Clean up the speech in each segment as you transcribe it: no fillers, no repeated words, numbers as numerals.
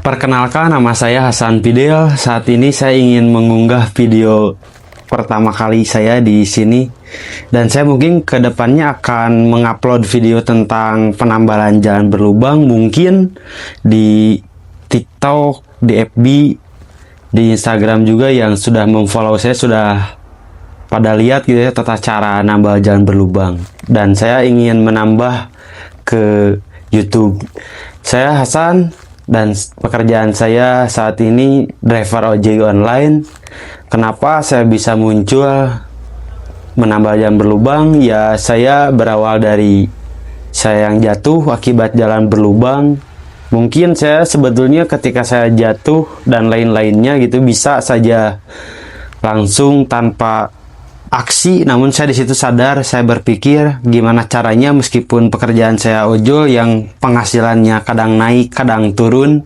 Perkenalkan, nama saya Hasan Fidel. Saat ini saya ingin mengunggah video pertama kali saya di sini. Dan saya mungkin kedepannya akan mengupload video tentang penambalan jalan berlubang. Mungkin di TikTok, di FB, di Instagram juga yang sudah memfollow saya sudah pada lihat gitu ya tata cara nambah jalan berlubang. Dan saya ingin menambah ke YouTube. Saya Hasan dan pekerjaan saya saat ini driver ojek online. Kenapa saya bisa muncul menambah jalan berlubang? Ya, saya berawal dari saya yang jatuh akibat jalan berlubang. Mungkin saya sebetulnya ketika saya jatuh dan lain-lainnya gitu bisa saja langsung tanpa aksi, namun saya di situ sadar, saya berpikir gimana caranya meskipun pekerjaan saya ojol yang penghasilannya kadang naik, kadang turun,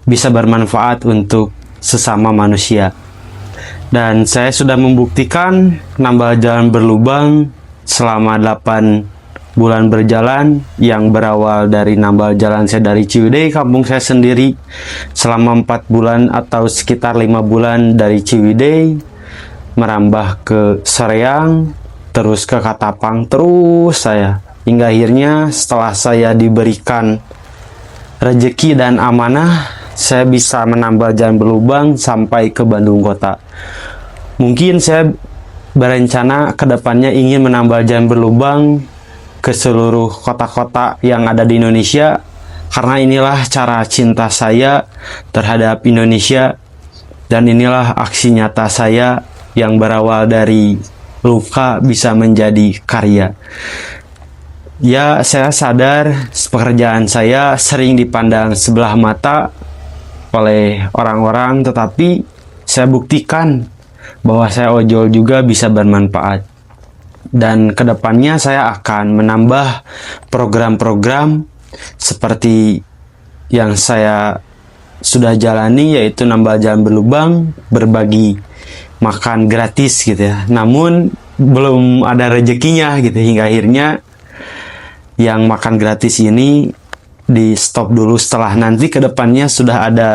bisa bermanfaat untuk sesama manusia. Dan saya sudah membuktikan nambah jalan berlubang selama 8 bulan berjalan, yang berawal dari nambah jalan saya dari Ciwidey, kampung saya sendiri, selama 4 bulan atau sekitar 5 bulan dari Ciwidey merambah ke Soreang, terus ke Katapang, terus saya hingga akhirnya setelah saya diberikan rezeki dan amanah, saya bisa menambah jalan berlubang sampai ke Bandung Kota. Mungkin saya berencana kedepannya ingin menambah jalan berlubang ke seluruh kota-kota yang ada di Indonesia, karena inilah cara cinta saya terhadap Indonesia, dan inilah aksi nyata saya yang berawal dari luka bisa menjadi karya. Ya, saya sadar pekerjaan saya sering dipandang sebelah mata oleh orang-orang, tetapi saya buktikan bahwa saya ojol juga bisa bermanfaat. Dan kedepannya saya akan menambah program-program seperti yang saya sudah jalani, yaitu nambah jalan berlubang, berbagi makan gratis gitu ya. Namun belum ada rezekinya gitu, hingga akhirnya yang makan gratis ini di stop dulu. Setelah nanti kedepannya sudah ada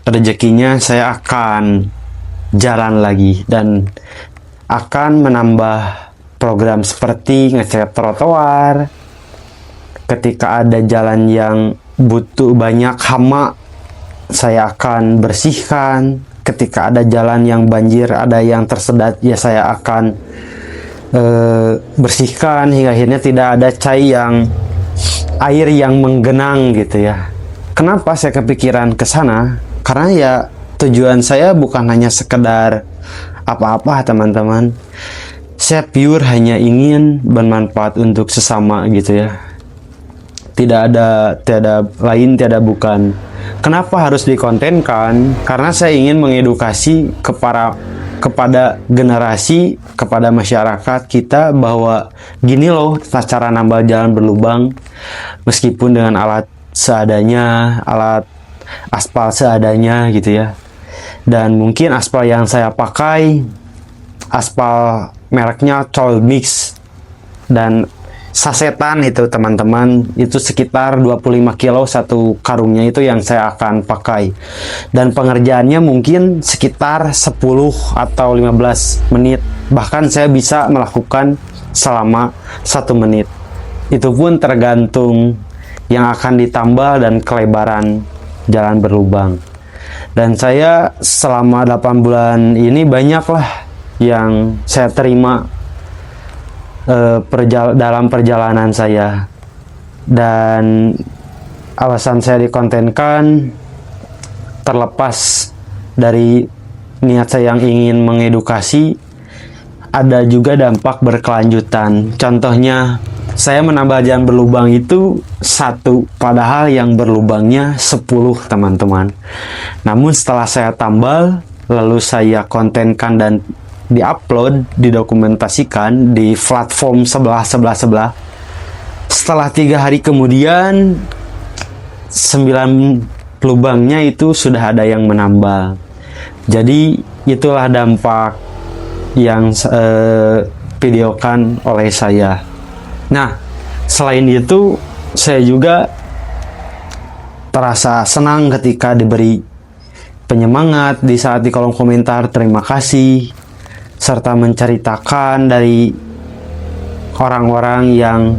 rezekinya, saya akan jalan lagi dan akan menambah program seperti ngecat trotoar. Ketika ada jalan yang butuh banyak hama, saya akan bersihkan. Ketika ada jalan yang banjir, ada yang tersedat, ya saya akan bersihkan hingga akhirnya tidak ada air yang menggenang gitu ya. Kenapa saya kepikiran ke sana? Karena ya tujuan saya bukan hanya sekedar apa-apa teman-teman. Saya pure hanya ingin bermanfaat untuk sesama gitu ya. Tiada lain, tiada bukan. Kenapa harus dikontenkan? Karena saya ingin mengedukasi kepada generasi, kepada masyarakat kita bahwa gini loh cara nambah jalan berlubang, meskipun dengan alat seadanya, alat aspal seadanya gitu ya. Dan mungkin aspal yang saya pakai aspal mereknya Coil Mix, dan sasetan itu teman-teman, itu sekitar 25 kilo satu karungnya, itu yang saya akan pakai. Dan pengerjaannya mungkin sekitar 10 atau 15 menit, bahkan saya bisa melakukan selama 1 menit. Itu pun tergantung yang akan ditambah dan kelebaran jalan berlubang. Dan saya selama 8 bulan ini banyaklah yang saya terima dalam perjalanan saya. Dan alasan saya dikontenkan terlepas dari niat saya yang ingin mengedukasi, ada juga dampak berkelanjutan. Contohnya, saya menambah jalan berlubang itu 1, padahal yang berlubangnya 10 teman-teman. Namun setelah saya tambal, lalu saya kontenkan dan diupload, didokumentasikan di platform sebelah. Setelah 3 hari kemudian, 9 lubangnya itu sudah ada yang menambal. Jadi itulah dampak yang videokan oleh saya. Nah, selain itu saya juga terasa senang ketika diberi penyemangat di saat di kolom komentar terima kasih, serta menceritakan dari orang-orang yang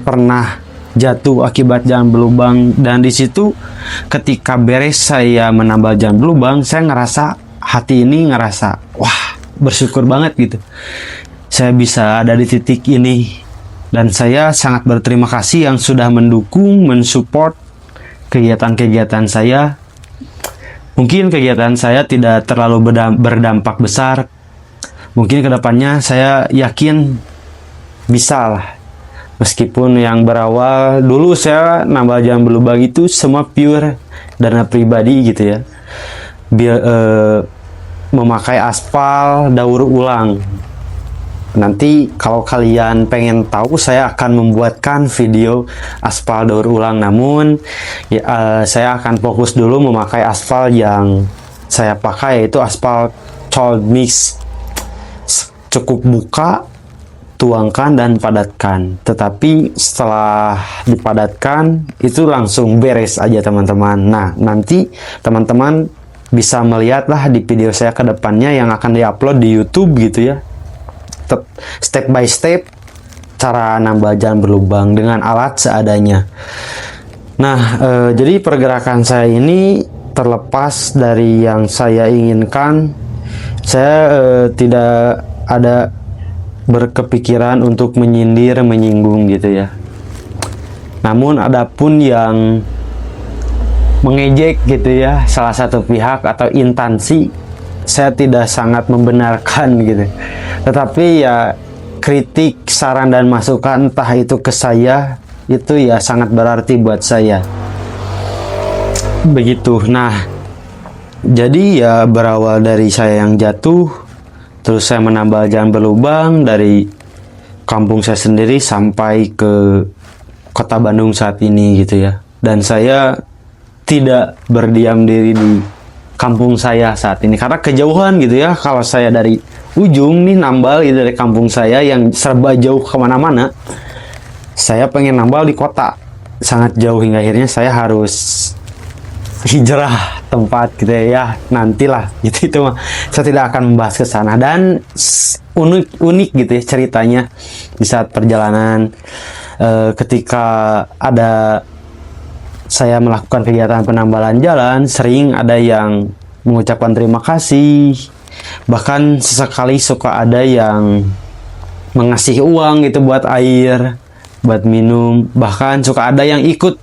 pernah jatuh akibat jalan berlubang. Dan di situ ketika beres saya menambal jalan berlubang, saya ngerasa hati ini ngerasa wah, bersyukur banget gitu. Saya bisa ada di titik ini, dan saya sangat berterima kasih yang sudah mendukung, mensupport kegiatan-kegiatan saya. Mungkin kegiatan saya tidak terlalu berdampak besar. Mungkin kedepannya saya yakin bisa lah. Meskipun yang berawal dulu saya nambal jalan berlubang itu semua pure dana pribadi gitu ya. Memakai aspal daur ulang. Nanti kalau kalian pengen tahu, saya akan membuatkan video aspal daur ulang. Namun ya, saya akan fokus dulu memakai aspal yang saya pakai, yaitu aspal cold mix. Cukup buka, tuangkan dan padatkan. Tetapi setelah dipadatkan itu langsung beres aja teman-teman. Nah, nanti teman-teman bisa melihatlah di video saya ke depannya yang akan diupload di YouTube gitu ya. Step by step cara nambal jalan berlubang dengan alat seadanya. Nah, jadi pergerakan saya ini terlepas dari yang saya inginkan. Saya tidak ada berkepikiran untuk menyindir, menyinggung gitu ya. Namun adapun yang mengejek gitu ya salah satu pihak atau instansi, saya tidak sangat membenarkan gitu. Tetapi ya kritik, saran dan masukan entah itu ke saya, itu ya sangat berarti buat saya. Begitu. Nah, jadi ya berawal dari saya yang jatuh, terus saya menambal jalan berlubang dari kampung saya sendiri sampai ke kota Bandung saat ini gitu ya. Dan saya tidak berdiam diri di kampung saya saat ini karena kejauhan gitu ya. Kalau saya dari ujung nih nambal gitu dari kampung saya yang serba jauh kemana-mana, saya pengen nambal di kota sangat jauh hingga akhirnya saya harus hijrah tempat gitu ya. Nantilah gitu, itu mah saya tidak akan membahas ke sana. Dan unik gitu ya ceritanya di saat perjalanan, ketika ada saya melakukan kegiatan penambalan jalan, sering ada yang mengucapkan terima kasih. Bahkan sesekali suka ada yang mengasih uang gitu buat air, buat minum. Bahkan suka ada yang ikut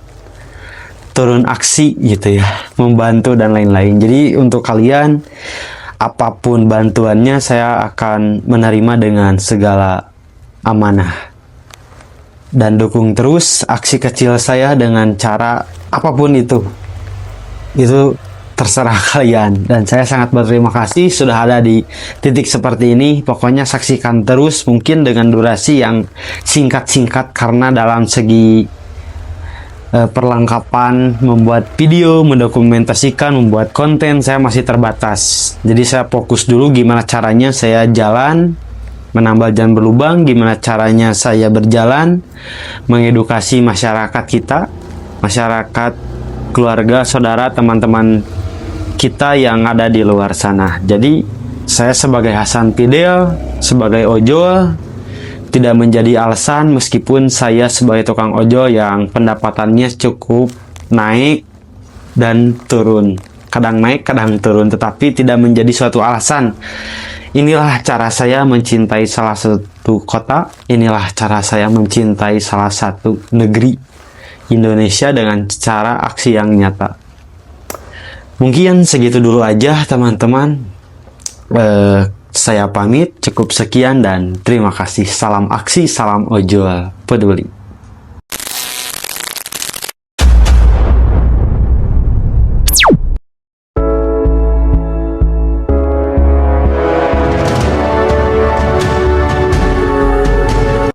turun aksi gitu ya, membantu dan lain-lain. Jadi untuk kalian, apapun bantuannya saya akan menerima dengan segala amanah. Dan dukung terus aksi kecil saya dengan cara apapun itu terserah kalian. Dan saya sangat berterima kasih sudah ada di titik seperti ini. Pokoknya saksikan terus, mungkin dengan durasi yang singkat-singkat karena dalam segi perlengkapan membuat video, mendokumentasikan, membuat konten saya masih terbatas. Jadi saya fokus dulu gimana caranya saya jalan menambal jalan berlubang, gimana caranya saya berjalan mengedukasi masyarakat kita, masyarakat, keluarga, saudara, teman-teman kita yang ada di luar sana. Jadi saya sebagai Hasan Fidel, sebagai ojol, tidak menjadi alasan meskipun saya sebagai tukang ojol yang pendapatannya cukup naik dan turun, kadang naik kadang turun, tetapi tidak menjadi suatu alasan. Inilah cara saya mencintai salah satu kota, inilah cara saya mencintai salah satu negeri, Indonesia, dengan cara aksi yang nyata. Mungkin segitu dulu aja teman-teman. Saya pamit, cukup sekian dan terima kasih. Salam aksi, salam ojol peduli.